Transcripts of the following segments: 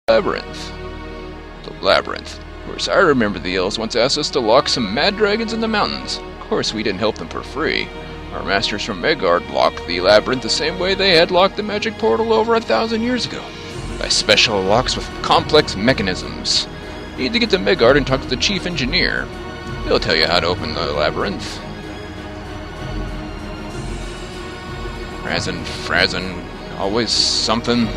labyrinth. The labyrinth. Of course, I remember the elves once asked us to lock some mad dragons in the mountains. Of course, we didn't help them for free. Our masters from Midgard locked the labyrinth the same way they had locked the magic portal over 1,000 years ago. By special locks with complex mechanisms. You need to get to Midgard and talk to the chief engineer. He'll tell you how to open the labyrinth. Frazen, always something.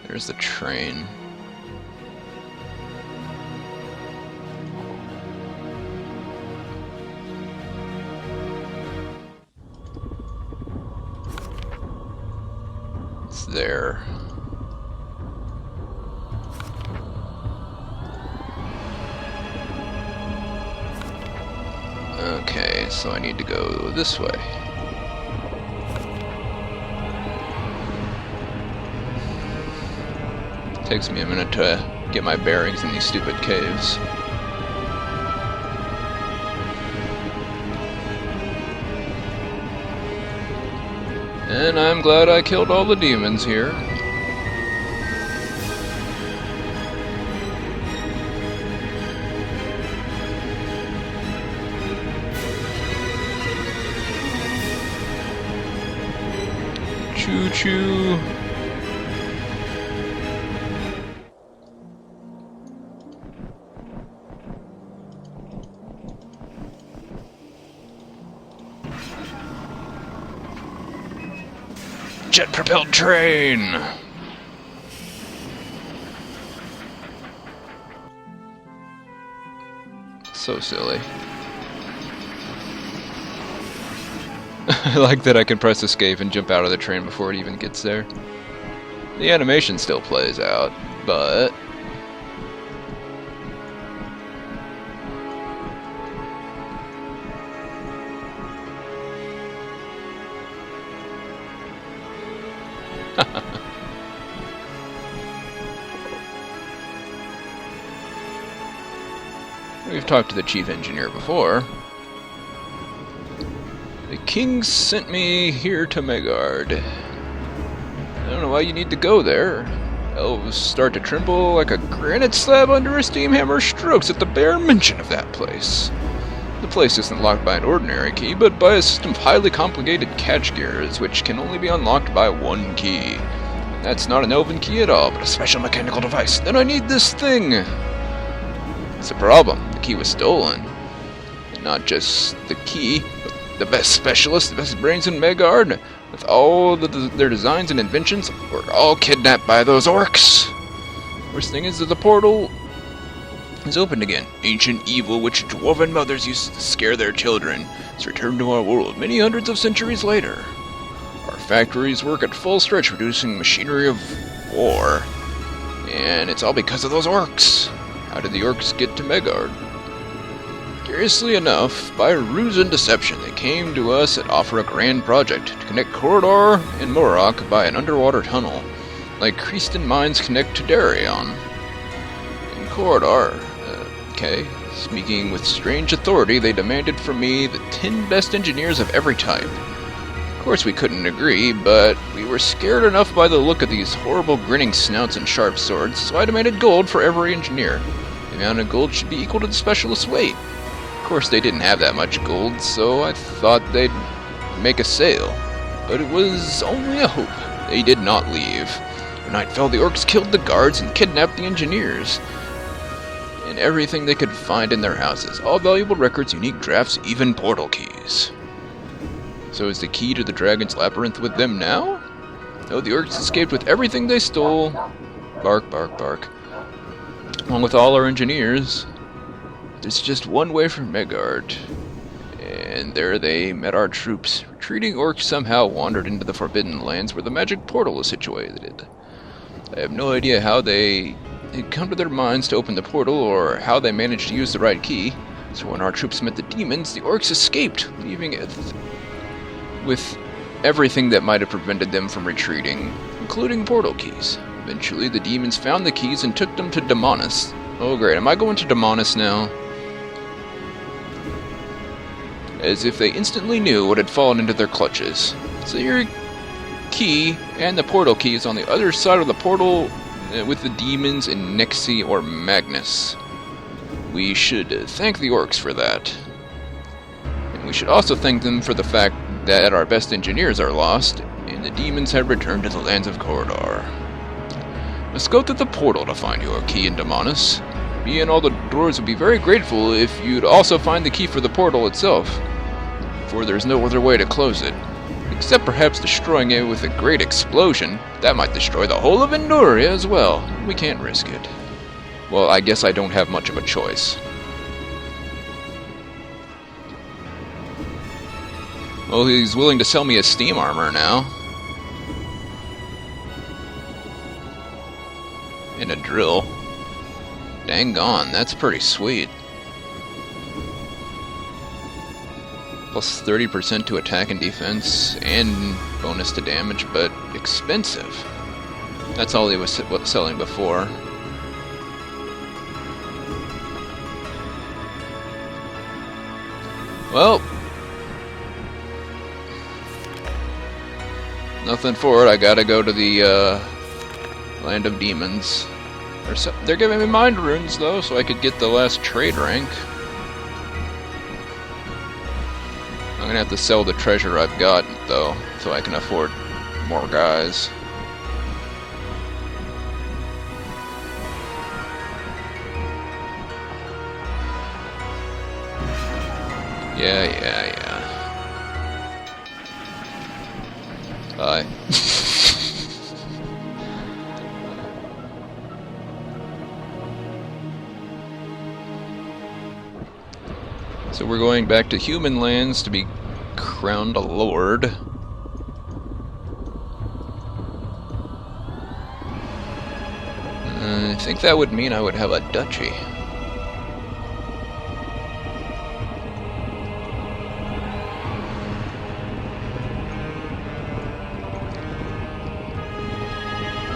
There's the train. It's there. Okay, so I need to go this way. Takes me a minute to get my bearings in these stupid caves. And I'm glad I killed all the demons here. Choo-choo. Jet-propelled train! So silly. I like that I can press escape and jump out of the train before it even gets there. The animation still plays out, but... We've talked to the chief engineer before. The king sent me here to Midgard. I don't know why you need to go there. Elves start to tremble like a granite slab under a steam hammer strokes at the bare mention of that place. The place isn't locked by an ordinary key, but by a system of highly complicated catch gears, which can only be unlocked by one key. That's not an elven key at all, but a special mechanical device. Then I need this thing! It's a problem. The key was stolen. And not just the key, but the best specialists, the best brains in Midgard, with all their designs and inventions, were all kidnapped by those orcs. Worst thing is that the portal is opened again. Ancient evil which dwarven mothers used to scare their children has returned to our world many hundreds of centuries later. Our factories work at full stretch producing machinery of war. And it's all because of those orcs. How did the orcs get to Midgard? Curiously enough, by ruse and deception, they came to us and offer a grand project to connect Corridor and Morok by an underwater tunnel, like Kreeston mines connect to Darien. In Corridor, speaking with strange authority, they demanded from me the 10 best engineers of every type. Of course we couldn't agree, but we were scared enough by the look of these horrible grinning snouts and sharp swords, so I demanded gold for every engineer. The amount of gold should be equal to the specialist's weight. Of course they didn't have that much gold, so I thought they'd make a sale. But it was only a hope. They did not leave. When night fell, the orcs killed the guards and kidnapped the engineers. And everything they could find in their houses. All valuable records, unique drafts, even portal keys. So is the key to the dragon's labyrinth with them now? No, the orcs escaped with everything they stole. Bark, bark, bark. Along with all our engineers. There's just one way from Midgard. And there they met our troops. Retreating orcs somehow wandered into the forbidden lands where the magic portal is situated. I have no idea how they had come to their minds to open the portal or how they managed to use the right key. So when our troops met the demons, the orcs escaped, leaving it with everything that might have prevented them from retreating, including portal keys. Eventually, the demons found the keys and took them to Daemonus. Oh great, am I going to Daemonus now? as if they instantly knew what had fallen into their clutches. So your key and the portal key is on the other side of the portal with the demons in Nexi or Magnus. We should thank the orcs for that. And we should also thank them for the fact that our best engineers are lost, and the demons have returned to the lands of Corridor. Let's go through the portal to find your key in Demonis. Me and all the dwarves would be very grateful if you'd also find the key for the portal itself, for there's no other way to close it. Except perhaps destroying it with a great explosion. That might destroy the whole of Enduria as well. We can't risk it. Well, I guess I don't have much of a choice. Well, he's willing to sell me a steam armor now. And a drill. Dang gone, that's pretty sweet. Plus 30% to attack and defense, and bonus to damage, but expensive. That's all he was selling before. Well, nothing for it. I gotta go to the Land of Demons. They're giving me mind runes though, so I could get the last trade rank. I'm gonna have to sell the treasure I've got though, so I can afford more guys. Yeah. Bye. So we're going back to human lands to be crowned a lord. I think that would mean I would have a duchy.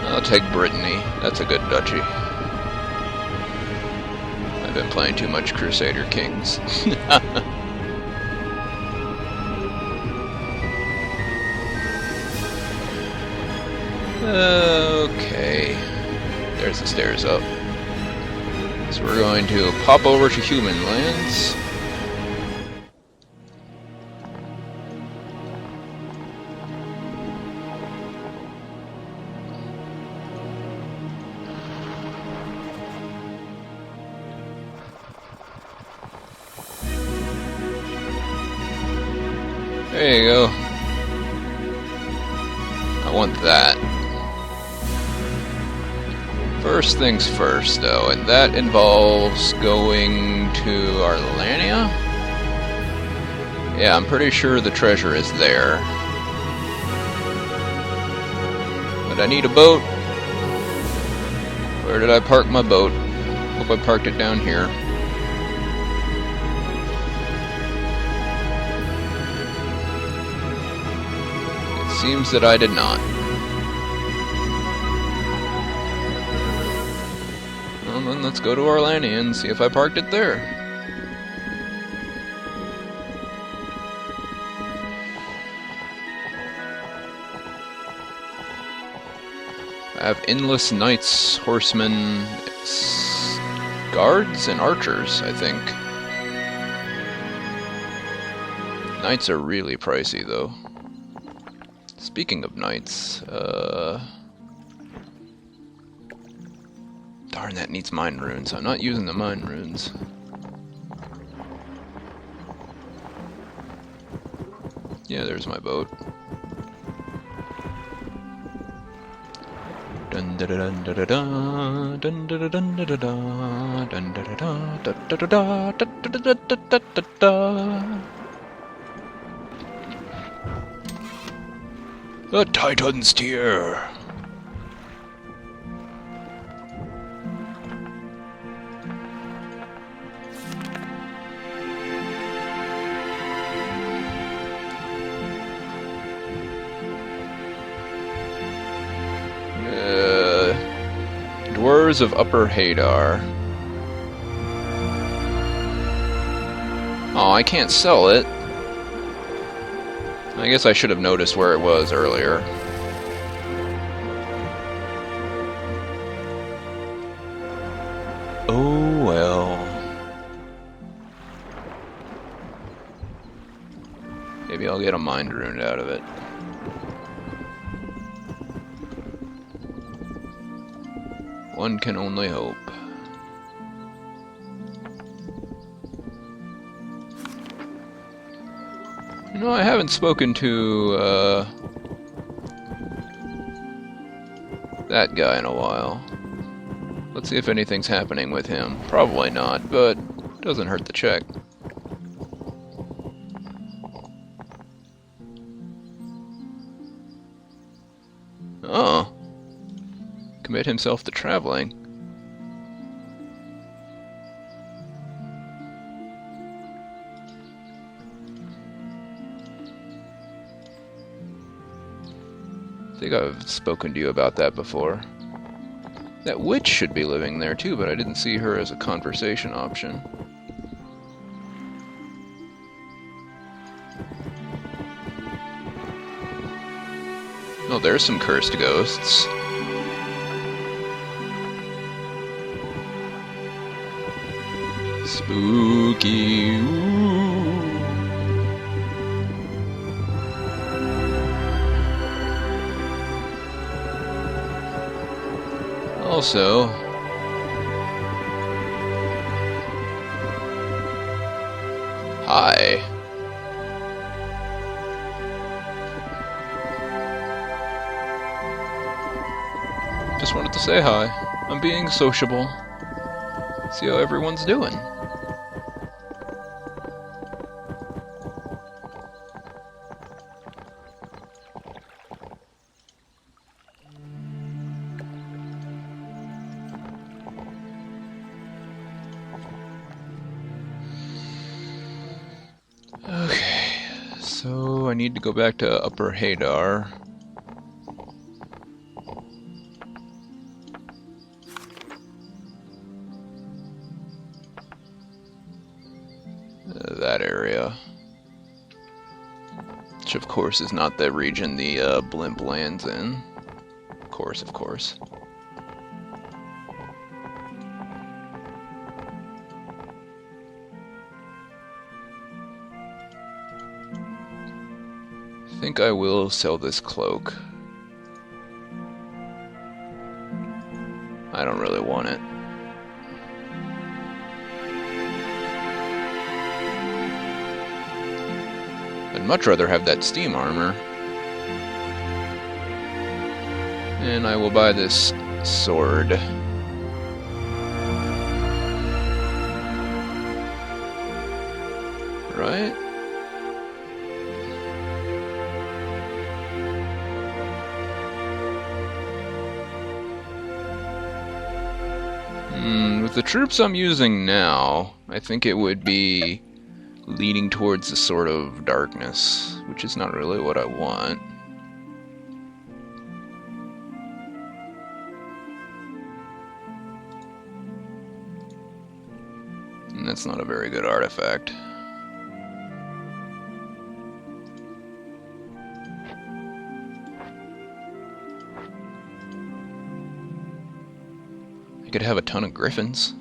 I'll take Brittany. That's a good duchy. I've been playing too much Crusader Kings. Okay. There's the stairs up. So we're going to pop over to human lands. There you go. I want that. First things first, though, and that involves going to Arlania? Yeah, I'm pretty sure the treasure is there. But I need a boat. Where did I park my boat? Hope I parked it down here. Seems that I did not. Well, then let's go to Arlania and see if I parked it there. I have endless knights, horsemen, guards, and archers, I think. Knights are really pricey, though. Speaking of knights, darn, that needs mind runes. I'm not using the mind runes. Yeah, there's my boat. Dun da da dun da da da dun da da dun da da da dun da da da da da da da da da. The Titan's Tear. Dwarves of Upper Hadar. Oh, I can't sell it. I guess I should have noticed where it was earlier. Oh well. Maybe I'll get a mind rune out of it. One can only hope. You know, I haven't spoken to that guy in a while. Let's see if anything's happening with him. Probably not, but doesn't hurt to check. Oh. Commit himself to traveling. I think I've spoken to you about that before. That witch should be living there too, but I didn't see her as a conversation option. Oh, there's some cursed ghosts. Spooky. Ooh. Also, hi. Just wanted to say hi. I'm being sociable. See how everyone's doing. Okay, so I need to go back to Upper Hadar. That area. Which of course is not the region the blimp lands in. Of course, of course. I think I will sell this cloak. I don't really want it. I'd much rather have that steam armor. And I will buy this sword. Right? With the troops I'm using now, I think it would be leading towards the sort of darkness, which is not really what I want. And that's not a very good artifact. I could have a ton of griffins.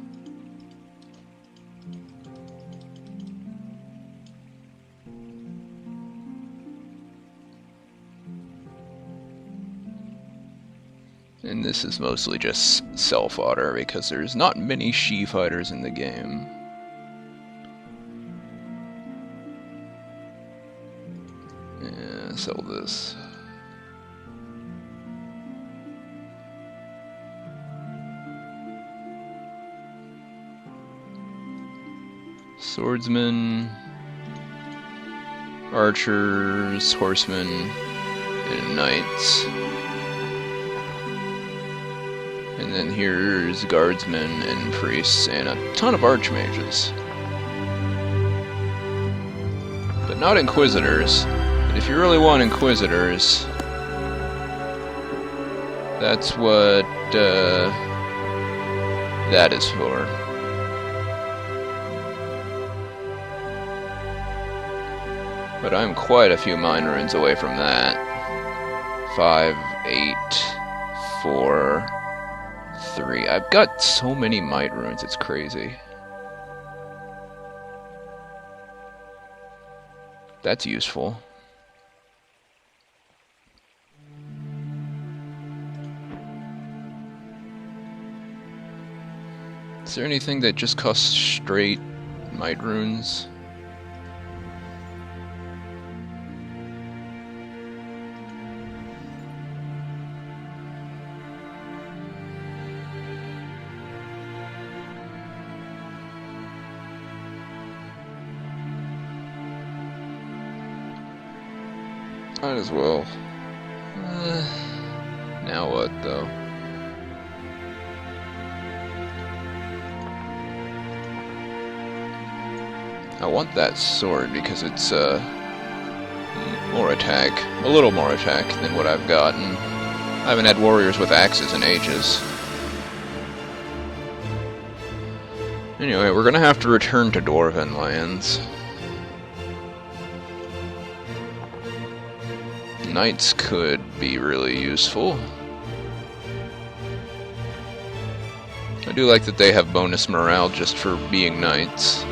And this is mostly just self-fodder because there's not many she-fighters in the game. Yeah, sell this. Swordsmen, archers, horsemen, and knights. And then here's guardsmen and priests and a ton of archmages. But not inquisitors. But if you really want inquisitors, that's what that is for. But I'm quite a few mine runes away from that. 5, 8, 4, 3. I've got so many might runes, it's crazy. That's useful. Is there anything that just costs straight might runes? Might as well. Now what, though? I want that sword because it's more attack, a little more attack than what I've gotten. I haven't had warriors with axes in ages. Anyway, we're gonna have to return to Dwarven lands. Knights could be really useful. I do like that they have bonus morale just for being knights.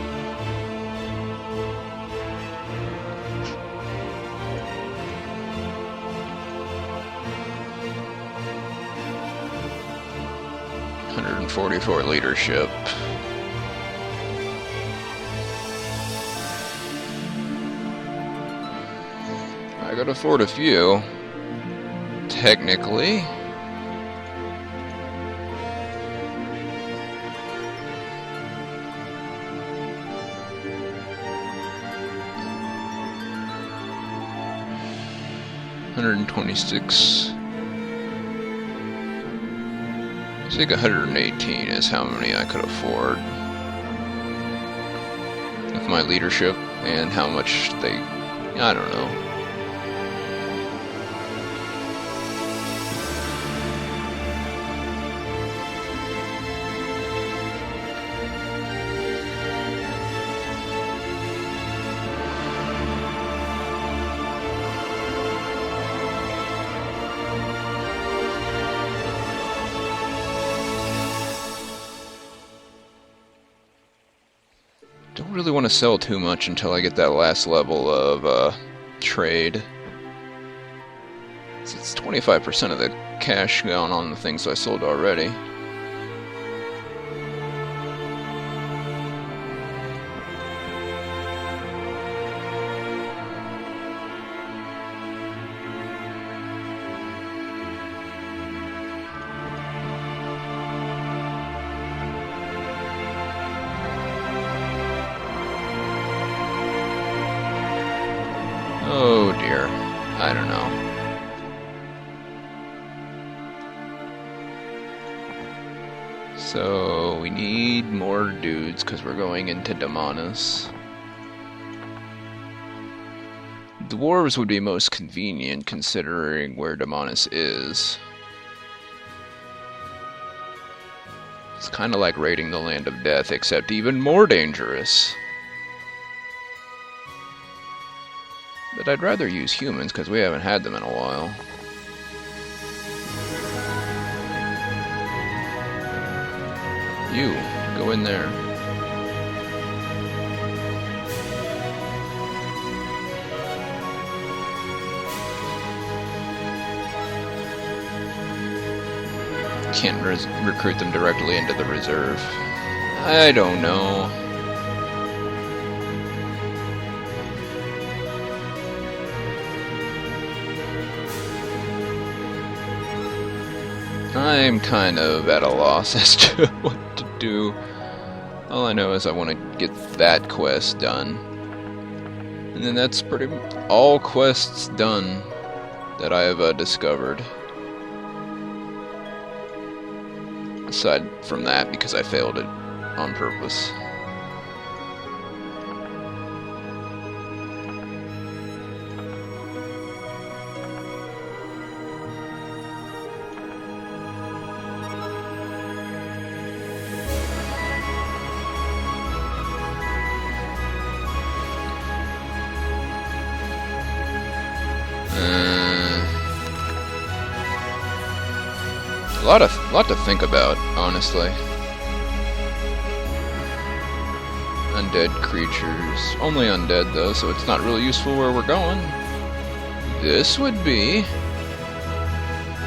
.144 leadership. I could afford a few, technically. $126. I think 118 is how many I could afford with my leadership and how much they, I don't know. Don't really want to sell too much until I get that last level of trade. So it's 25% of the cash gone on the things I sold already. Oh dear, I don't know. So we need more dudes because we're going into Damanus. Dwarves would be most convenient considering where Damanus is. It's kind of like raiding the Land of Death, except even more dangerous. But I'd rather use humans, because we haven't had them in a while. You, go in there. Can't recruit them directly into the reserve. I don't know. I'm kind of at a loss as to what to do. All I know is I want to get that quest done. And then that's pretty much all quests done that I have discovered. Aside from that, because I failed it on purpose. lot to think about, honestly. Undead creatures. Only undead, though, so it's not really useful where we're going. This would be...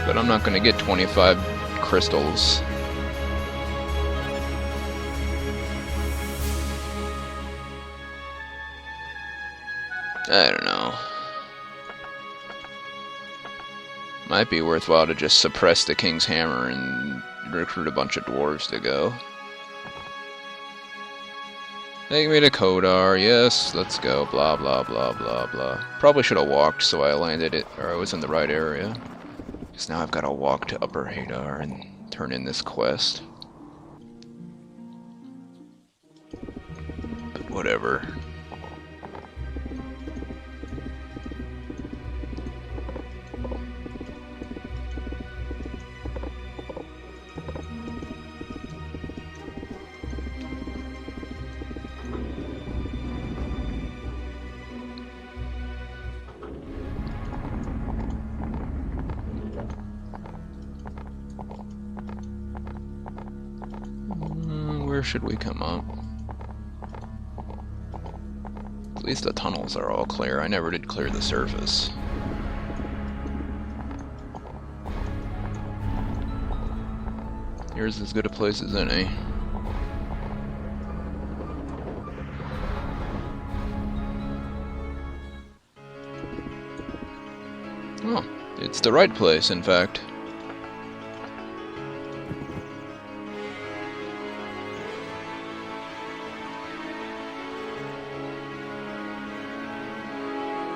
But I'm not going to get 25 crystals. I don't know. Might be worthwhile to just suppress the King's Hammer and recruit a bunch of dwarves to go. Take me to Kodar, yes, let's go, blah blah blah blah blah. Probably should have walked so I landed it, or I was in the right area. Because now I've got to walk to Upper Hadar and turn in this quest. But whatever. Where should we come up? At least the tunnels are all clear. I never did clear the surface. Here's as good a place as any. Oh, it's the right place, in fact.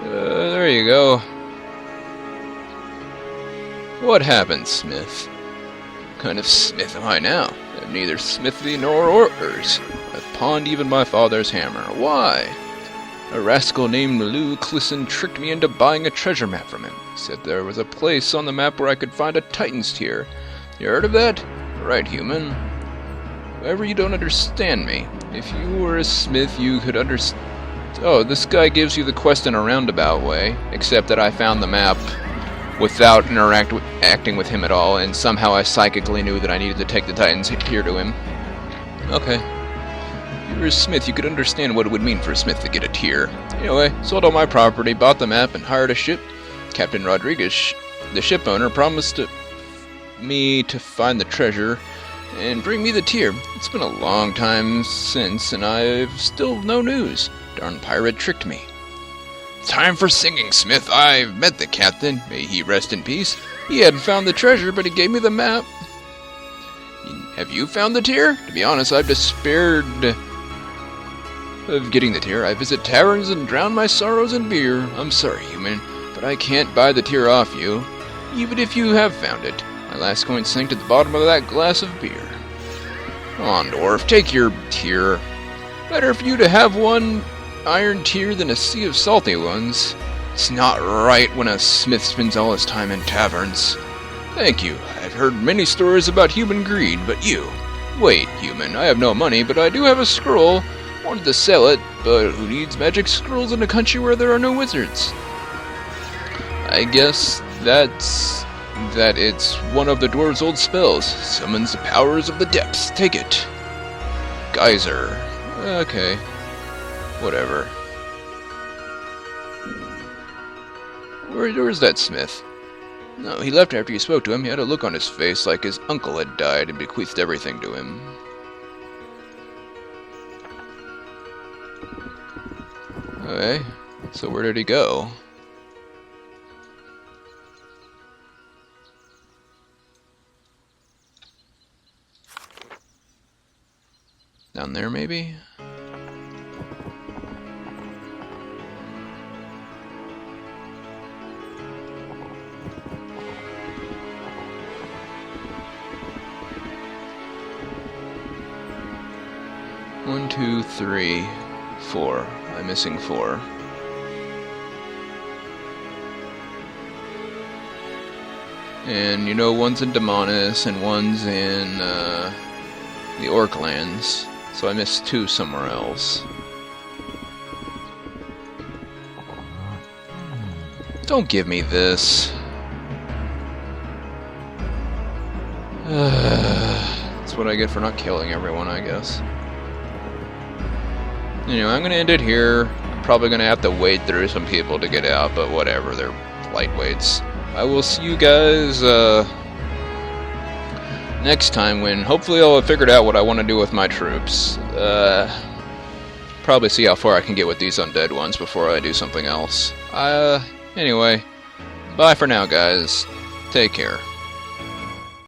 There you go. What happened, Smith? What kind of smith am I now? I have neither smithy nor orders. I've pawned even my father's hammer. Why? A rascal named Lou Clisson tricked me into buying a treasure map from him. He said there was a place on the map where I could find a Titan's Tear. You heard of that? Right, human. However, you don't understand me. If you were a smith, you could understand. Oh, this guy gives you the quest in a roundabout way, except that I found the map without acting with him at all, and somehow I psychically knew that I needed to take the Titan's Tear to him. Okay. If you were a smith, you could understand what it would mean for a smith to get a tear. Anyway, sold all my property, bought the map, and hired a ship. Captain Rodriguez, the ship owner, promised me to find the treasure and bring me the tear. It's been a long time since, and I've still no news. Darn pirate tricked me. Time for singing, Smith. I've met the captain. May he rest in peace. He hadn't found the treasure, but he gave me the map. Have you found the tear? To be honest, I've despaired of getting the tear. I visit taverns and drown my sorrows in beer. I'm sorry, human, but I can't buy the tear off you, even if you have found it. My last coin sank to the bottom of that glass of beer. Come on, dwarf, take your tear. Better for you to have one iron tear than a sea of salty ones. It's not right when a smith spends all his time in taverns. Thank you. I've heard many stories about human greed, but you... Wait, human, I have no money, but I do have a scroll. Wanted to sell it, but who needs magic scrolls in a country where there are no wizards? I guess that it's one of the dwarves' old spells. Summons the powers of the depths. Take it. Geyser. Okay. Whatever. Where's that smith? No, he left after you spoke to him. He had a look on his face like his uncle had died and bequeathed everything to him. Okay, so where did he go? Down there, maybe? One, two, three, four. I'm missing 4. And you know, one's in Demonis and one's in the Orklands. So I missed 2 somewhere else. Don't give me this. That's what I get for not killing everyone, I guess. Anyway, I'm gonna end it here. I'm probably gonna have to wade through some people to get out, but whatever, they're lightweights. I will see you guys next time when hopefully I'll have figured out what I want to do with my troops. Probably see how far I can get with these undead ones before I do something else. Anyway, bye for now, guys. Take care.